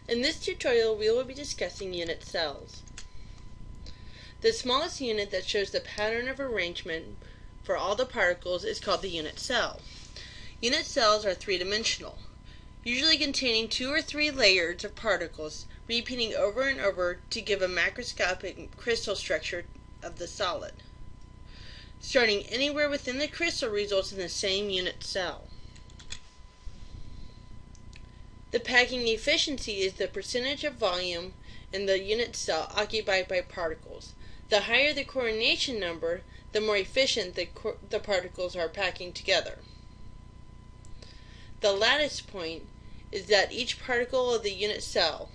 In this tutorial, we will be discussing unit cells. The smallest unit that shows the pattern of arrangement for all the particles is called the unit cell. Unit cells are three-dimensional, usually containing 2 or 3 layers of particles repeating over and over to give a macroscopic crystal structure of the solid. Starting anywhere within the crystal results in the same unit cell. The packing efficiency is the percentage of volume in the unit cell occupied by particles. The higher the coordination number, the more efficient the particles are packing together. The lattice point is that each particle of the unit cell.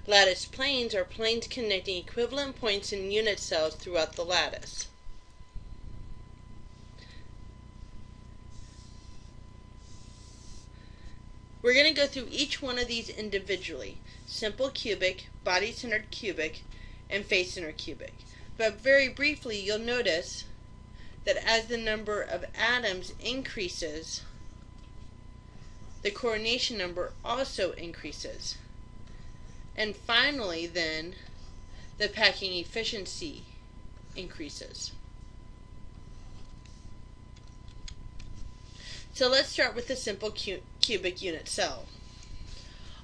Lattice planes are planes connecting equivalent points in unit cells throughout the lattice. We're going to go through each one of these individually: simple cubic, body-centered cubic, and face-centered cubic. But very briefly, you'll notice that as the number of atoms increases, the coordination number also increases. And finally, then, the packing efficiency increases. So let's start with the simple cubic unit cell.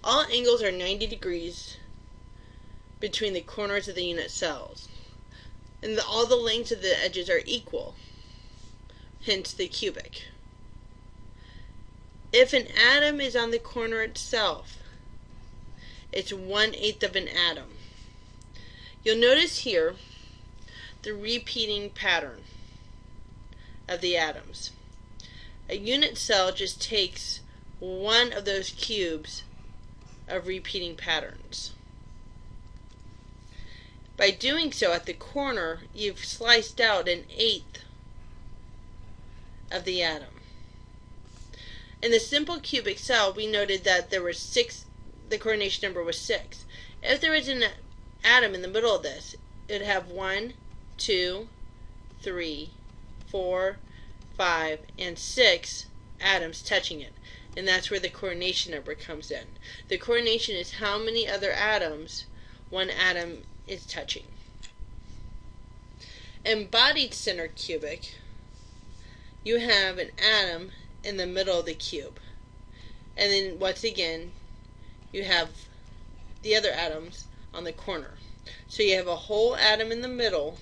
All angles are 90 degrees between the corners of the unit cells, and all the lengths of the edges are equal, hence the cubic. If an atom is on the corner itself, it's 1/8 of an atom. You'll notice here the repeating pattern of the atoms. A unit cell just takes one of those cubes of repeating patterns. By doing so, at the corner, you've sliced out 1/8 of the atom. In the simple cubic cell, we noted that there were 6, the coordination number was 6. If there was an atom in the middle of this, it would have 1, 2, 3, 4, 5, and 6 atoms touching it. And that's where the coordination number comes in. The coordination is how many other atoms one atom is touching. In body-centered cubic, you have an atom in the middle of the cube. And then once again, you have the other atoms on the corner. So you have a whole atom in the middle,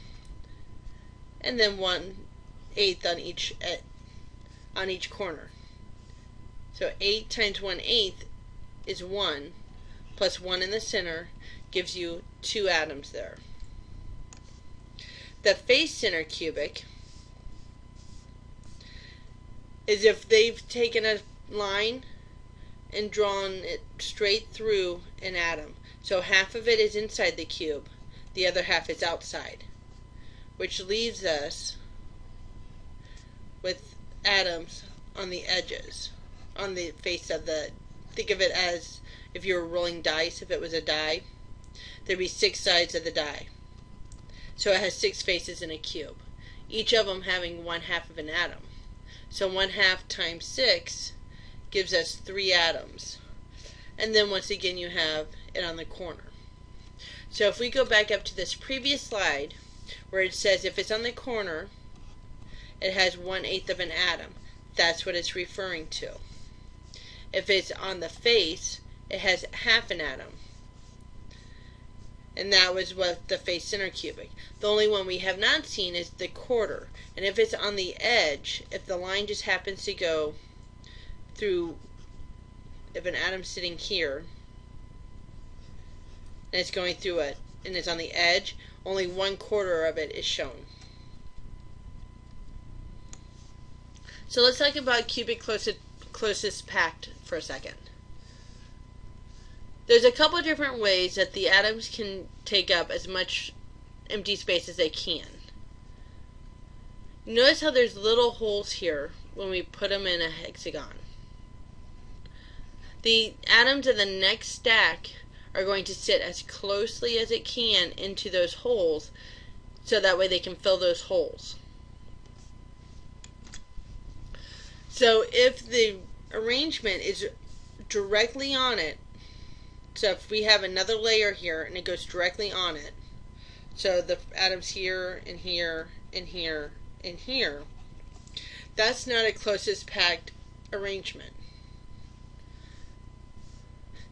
and then 1/8 on each corner. So 8 times 1/8 is 1, plus 1 in the center gives you 2 atoms there. The face-centered cubic is if they've taken a line and drawn it straight through an atom. So half of it is inside the cube, the other half is outside, which leaves us with atoms on the edges, on the face of the, think of it as if you were rolling dice. If it was a die, there'd be 6 sides of the die. So it has 6 faces in a cube, each of them having 1/2 of an atom. So 1/2 times 6 gives us 3 atoms. And then once again you have it on the corner. So if we go back up to this previous slide where it says if it's on the corner it has 1/8 of an atom, that's what it's referring to. If it's on the face, it has half an atom. And that was what the face-centered cubic. The only one we have not seen is the quarter. And if it's on the edge, if the line just happens to go through, if an atom's sitting here, and it's going through it, and it's on the edge, only 1/4 of it is shown. So let's talk about cubic closest packed for a second. There's a couple different ways that the atoms can take up as much empty space as they can. Notice how there's little holes here when we put them in a hexagon. The atoms in the next stack are going to sit as closely as it can into those holes, so that way they can fill those holes. So if the arrangement is directly on it, So if we have another layer here and it goes directly on it, so the atoms here and here and here and here, that's not a closest packed arrangement.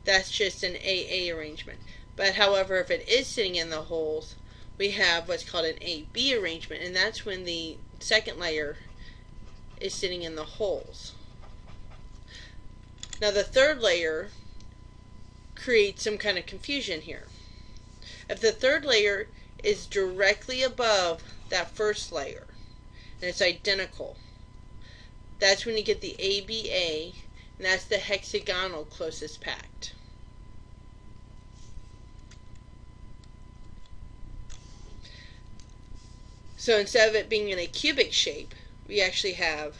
That's just an AA arrangement. But however, if it is sitting in the holes, we have what's called an AB arrangement, and that's when the second layer is sitting in the holes. Now the third layer creates some kind of confusion here. If the third layer is directly above that first layer and it's identical, that's when you get the ABA, and that's the hexagonal closest packed. So instead of it being in a cubic shape, we actually have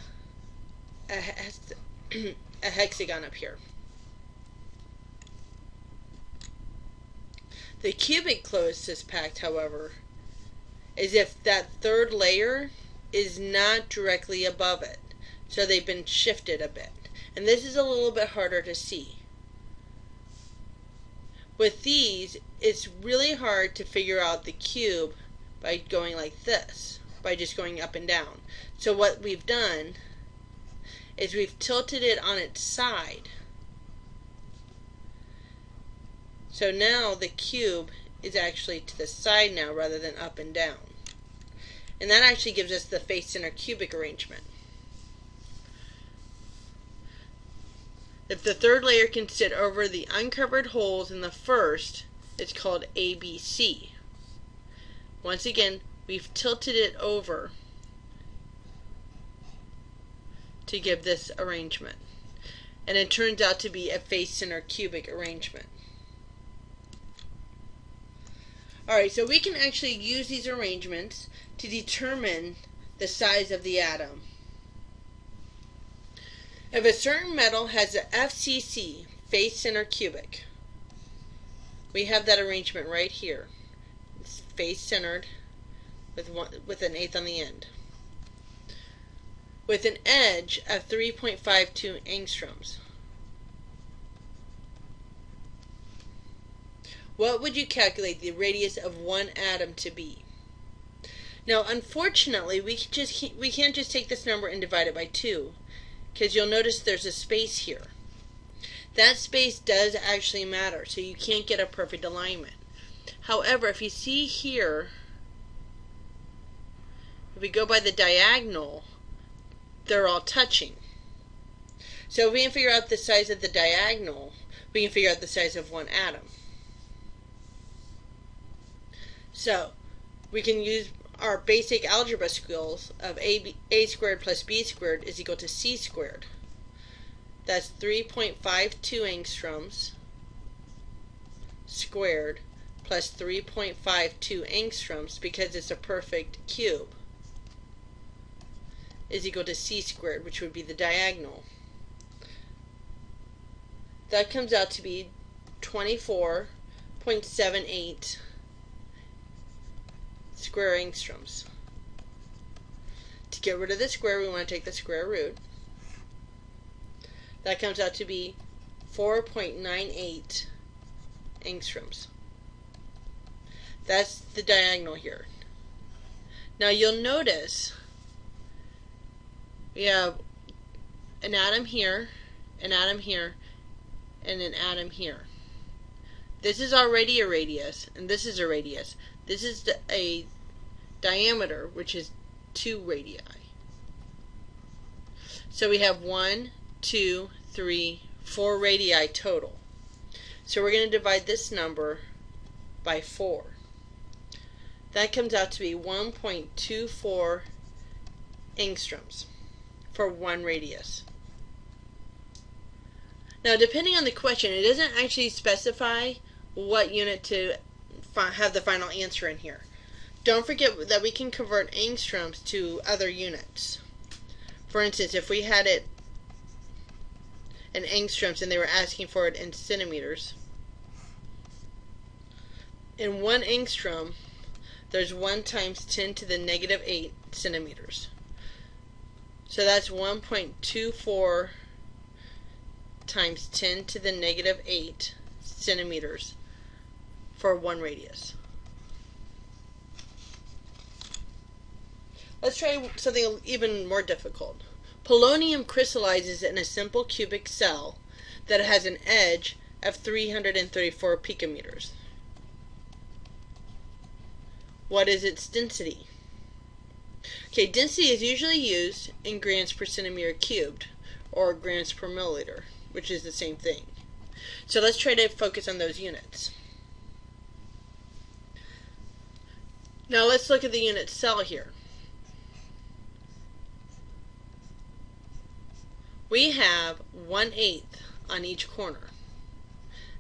a hexagon up here. The cubic closest packed, however, is if that third layer is not directly above it. So they've been shifted a bit. And this is a little bit harder to see. With these, it's really hard to figure out the cube by going like this, by just going up and down. So what we've done is we've tilted it on its side. So now the cube is actually to the side now rather than up and down. And that actually gives us the face center cubic arrangement. If the third layer can sit over the uncovered holes in the first, it's called ABC. Once again, we've tilted it over to give this arrangement. And it turns out to be a face center cubic arrangement. Alright, so we can actually use these arrangements to determine the size of the atom. If a certain metal has a FCC, face center cubic, we have that arrangement right here. It's face centered with an eighth on the end, with an edge of 3.52 angstroms. What would you calculate the radius of one atom to be? Now, unfortunately, we can't just take this number and divide it by 2, because you'll notice there's a space here. That space does actually matter, so you can't get a perfect alignment. However, if you see here, if we go by the diagonal, they're all touching. So if we can figure out the size of the diagonal, we can figure out the size of one atom. So we can use our basic algebra skills of a squared plus b squared is equal to c squared. That's 3.52 angstroms squared plus 3.52 angstroms, because it's a perfect cube, is equal to c squared, which would be the diagonal. That comes out to be 24.78 square angstroms. To get rid of the square, we want to take the square root. That comes out to be 4.98 angstroms. That's the diagonal here. Now you'll notice we have an atom here, an atom here, and an atom here. This is already a radius, and this is a radius. This is a diameter, which is 2 radii. So we have 1, 2, 3, 4 radii total. So we're going to divide this number by 4. That comes out to be 1.24 angstroms for 1 radius. Now, depending on the question, it doesn't actually specify what unit to have the final answer in here. Don't forget that we can convert angstroms to other units. For instance, if we had it in angstroms and they were asking for it in centimeters, in 1 angstrom, there's 1 times 10 to the negative 8 centimeters. So that's 1.24 times 10 to the negative 8 centimeters for 1 radius. Let's try something even more difficult. Polonium crystallizes in a simple cubic cell that has an edge of 334 picometers. What is its density? Okay, density is usually used in grams per centimeter cubed or grams per milliliter, which is the same thing. So let's try to focus on those units. Now let's look at the unit cell here. We have 1/8 on each corner.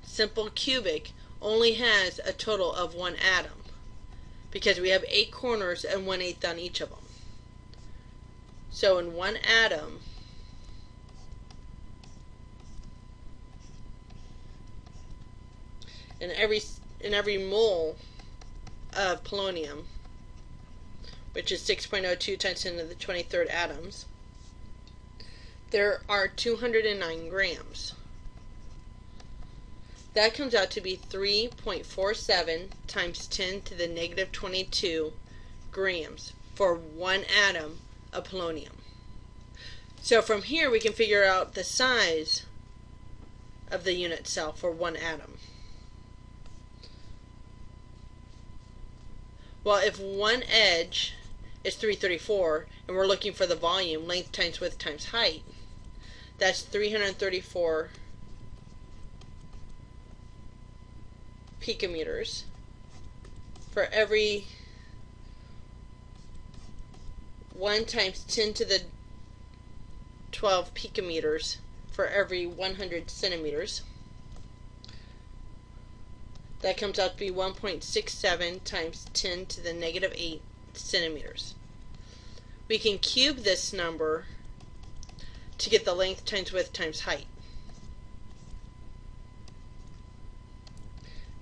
Simple cubic only has a total of 1 atom because we have 8 corners and 1/8 on each of them. So in 1 atom, in every mole of polonium, which is 6.02 times 10 to the 23rd atoms, there are 209 grams. That comes out to be 3.47 times 10 to the negative 22 grams for 1 atom of polonium. So from here we can figure out the size of the unit cell for 1 atom. Well, if one edge is 334 and we're looking for the volume, length times width times height, that's 334 picometers for every 1 times 10 to the 12 picometers for every 100 centimeters. That comes out to be 1.67 times 10 to the negative 8 centimeters. We can cube this number to get the length times width times height.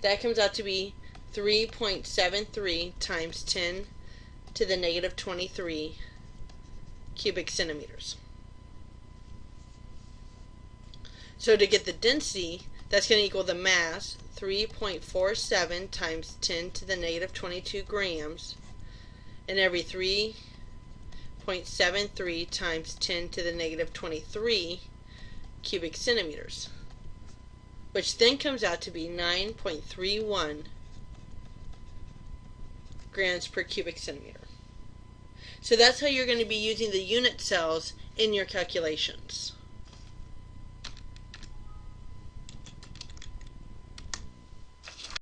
That comes out to be 3.73 times 10 to the negative 23 cubic centimeters. So to get the density, that's going to equal the mass, 3.47 times 10 to the negative 22 grams, and every 3.73 times 10 to the negative 23 cubic centimeters, which then comes out to be 9.31 grams per cubic centimeter. So that's how you're going to be using the unit cells in your calculations.